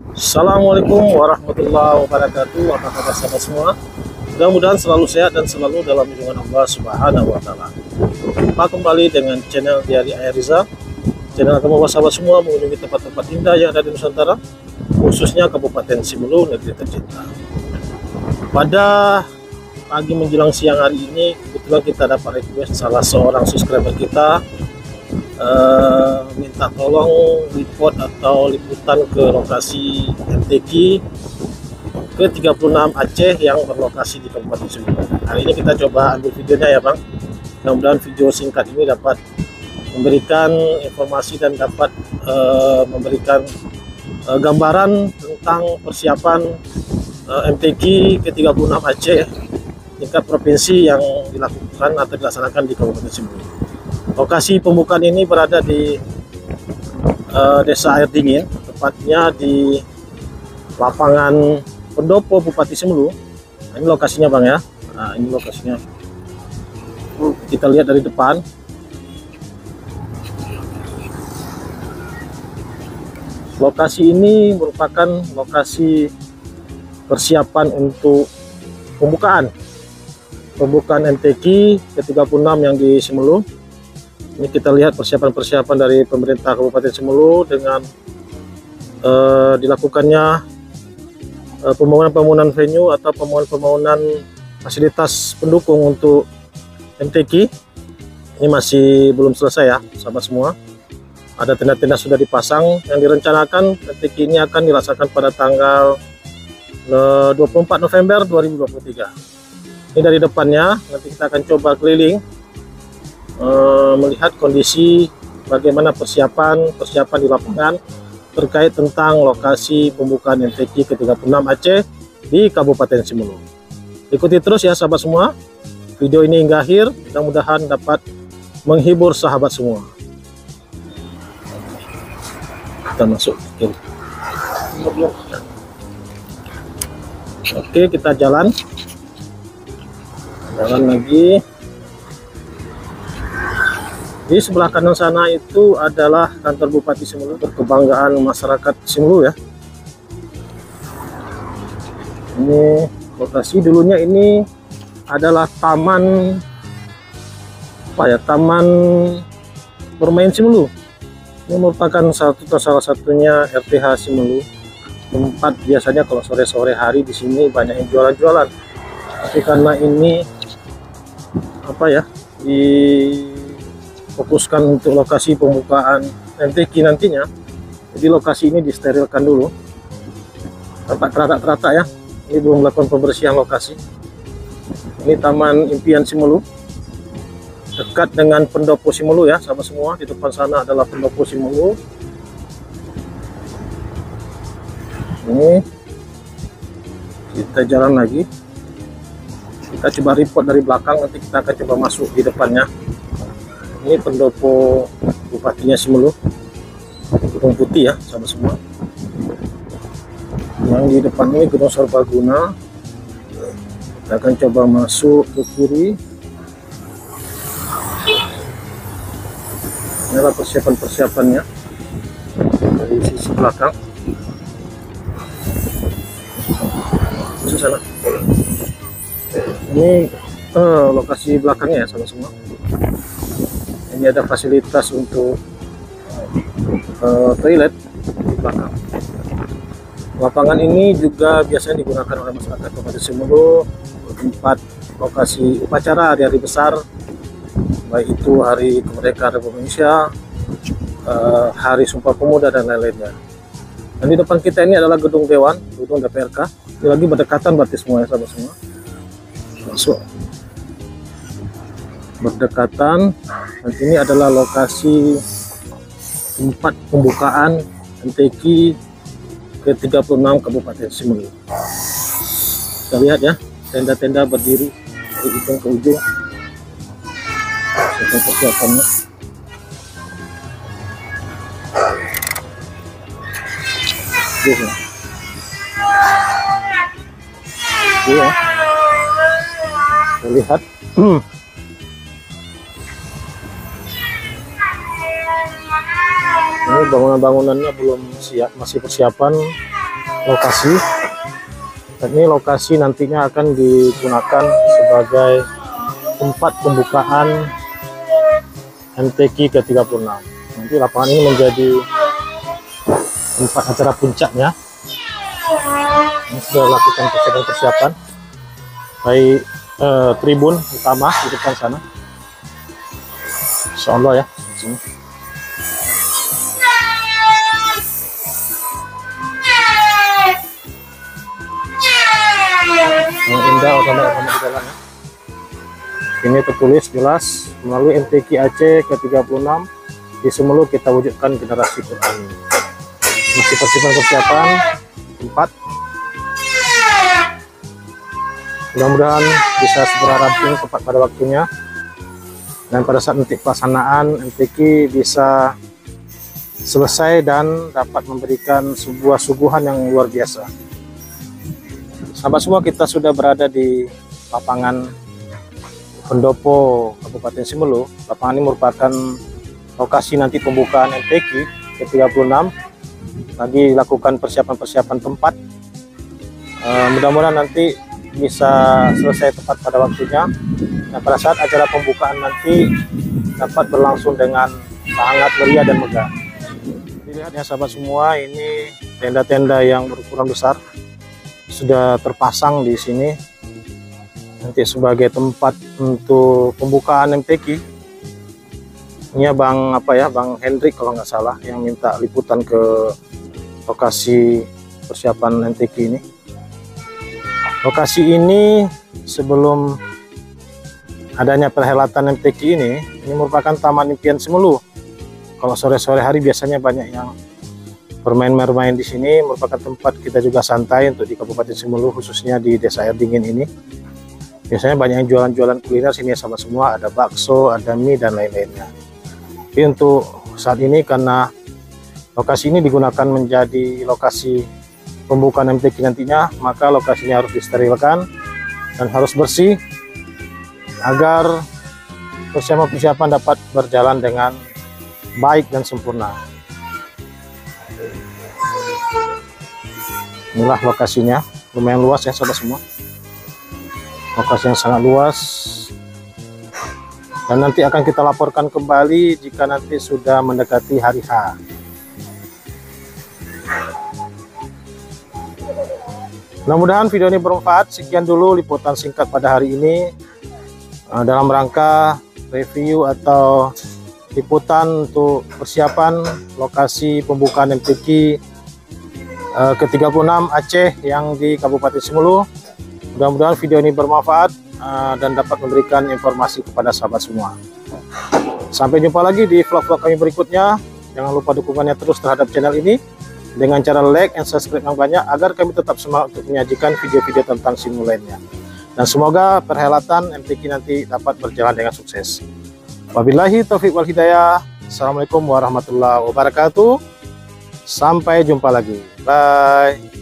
Assalamualaikum warahmatullahi wabarakatuh. Apa kabar sahabat semua? Mudah-mudahan selalu sehat dan selalu dalam lindungan Allah Subhanahu wa Ta'ala. Jumpa kembali dengan channel Diari Ayah Riza. Channel akan membawa sahabat semua mengunjungi tempat-tempat indah yang ada di Nusantara, khususnya Kabupaten Simelu, negeri tercinta. Pada pagi menjelang siang hari ini, kebetulan kita dapat request salah seorang subscriber kita minta tolong report atau liputan ke lokasi MTQ ke 36 Aceh yang berlokasi di Kabupaten Simelu. Hari ini kita coba ambil videonya ya Bang. Mudah-mudahan video singkat ini dapat memberikan informasi dan dapat memberikan gambaran tentang persiapan MTQ ke 36 Aceh tingkat provinsi yang dilakukan atau dilaksanakan di Kabupaten Simelu. Lokasi pembukaan ini berada di Desa Air Dingin, tepatnya di lapangan Pendopo Bupati Simelu. Nah, ini lokasinya Bang ya. Nah, ini lokasinya. Kita lihat dari depan. Lokasi ini merupakan lokasi persiapan untuk pembukaan MTQ ke-36 yang di Simelu. Ini kita lihat persiapan-persiapan dari pemerintah Kabupaten Simelu dengan dilakukannya pembangunan venue atau pembangunan fasilitas pendukung untuk MTQ. Ini masih belum selesai ya sahabat semua. Ada tenda-tenda sudah dipasang. Yang direncanakan MTQ ini akan dilaksanakan pada tanggal 24 November 2023. Ini dari depannya, nanti kita akan coba keliling melihat kondisi bagaimana persiapan di lapangan terkait tentang lokasi pembukaan MTQ ke-36 Aceh di Kabupaten Simelu. Ikuti terus ya sahabat semua video ini hingga akhir, mudah-mudahan dapat menghibur sahabat semua. Kita masuk. Oke, kita jalan lagi. Di sebelah kanan sana itu adalah kantor Bupati Simelu, kebanggaan masyarakat Simelu ya. Ini lokasi dulunya ini adalah taman taman bermain Simelu. Ini merupakan salah satunya RTH Simelu. Tempat biasanya kalau sore-sore hari di sini banyak yang jualan-jualan. Tapi karena ini fokuskan untuk lokasi pembukaan MTQ nantinya, jadi lokasi ini disterilkan dulu, tempat terata ya. Ini belum melakukan pembersihan lokasi. Ini Taman Impian Simelu, dekat dengan Pendopo Simelu ya sahabat semua. Di depan sana adalah Pendopo Simelu. Ini kita jalan lagi, kita coba report dari belakang, nanti kita akan coba masuk di depannya. Ini Pendopo Bupatinya Simelu, Gedung Putih ya sahabat semua. Yang di depan ini Gedung Serbaguna. Kita akan coba masuk ke kiri. Ini adalah persiapannya dari sisi belakang. Di sana. Ini lokasi belakangnya ya sahabat semua. Ini ada fasilitas untuk toilet di belakang. Lapangan ini juga biasanya digunakan oleh masyarakat Kabupaten Simelu, tempat lokasi upacara hari-hari besar, baik itu Hari Kemerdekaan Republik Indonesia, Hari Sumpah Pemuda dan lain-lainnya. Dan di depan kita ini adalah gedung Dewan, gedung DPRK. Ini lagi berdekatan berarti semuanya sahabat semua. Masuk. Berdekatan, dan ini adalah lokasi tempat pembukaan MTQ ke-36 Kabupaten Simelu. Kita lihat ya, tenda-tenda berdiri dari ujung ke ujung. Persiapannya. Ya. Lihat. Ini bangunan-bangunannya belum siap, masih persiapan. lokasi. Dan ini lokasi nantinya akan digunakan sebagai tempat pembukaan MTQ ke-36. Nanti lapangan ini menjadi tempat acara puncaknya. Ini sudah lakukan persiapan baik tribun utama di depan sana. Insya Allah ya sini. Yang indah ornamen di dalamnya. Ini tertulis jelas melalui MTQ Aceh ke-36 di Semelu kita wujudkan generasi petani. Masih persiapan tempat. Mudah-mudahan bisa segera rampung tepat pada waktunya, dan pada saat nanti pelaksanaan MTQ bisa selesai dan dapat memberikan sebuah suguhan yang luar biasa. Sahabat semua, kita sudah berada di lapangan Pendopo Kabupaten Semelu. Lapangan ini merupakan lokasi nanti pembukaan MTQ ke-36. Lagi lakukan persiapan tempat. Mudah-mudahan nanti bisa selesai tepat pada waktunya, dan pada saat acara pembukaan nanti dapat berlangsung dengan sangat meriah dan megah. Dilihat ya sahabat semua, ini tenda-tenda yang berukuran besar sudah terpasang di sini nanti sebagai tempat untuk pembukaan MTQ. Ini ya Bang Hendrik kalau nggak salah yang minta liputan ke lokasi persiapan MTQ ini. Lokasi ini sebelum adanya perhelatan MTQ ini merupakan Taman Impian Semelu. Kalau sore-sore hari biasanya banyak yang bermain-main di sini. Merupakan tempat kita juga santai untuk di Kabupaten Semelu, khususnya di Desa Air Dingin ini. Biasanya banyak yang jualan-jualan kuliner sini sama semua, ada bakso, ada mie dan lain-lainnya. Tapi untuk saat ini karena lokasi ini digunakan menjadi lokasi pembukaan MTQ nantinya, maka lokasinya harus disterilkan dan harus bersih agar persiapan dapat berjalan dengan baik dan sempurna. Inilah lokasinya, lumayan luas ya sahabat semua. Lokasi yang sangat luas, dan nanti akan kita laporkan kembali jika nanti sudah mendekati hari H. Mudah-mudahan video ini bermanfaat. Sekian dulu liputan singkat pada hari ini dalam rangka review atau liputan untuk persiapan lokasi pembukaan MTQ ke-36 Aceh yang di Kabupaten Semelu. Mudah-mudahan video ini bermanfaat dan dapat memberikan informasi kepada sahabat semua. Sampai jumpa lagi di vlog-vlog kami berikutnya. Jangan lupa dukungannya terus terhadap channel ini dengan cara like and subscribe yang banyak agar kami tetap semangat untuk menyajikan video-video tentang Semelu lainnya. Dan semoga perhelatan MTQ nanti dapat berjalan dengan sukses. Wabillahi taufiq wal hidayah. Assalamualaikum warahmatullahi wabarakatuh. Sampai jumpa lagi. Bye.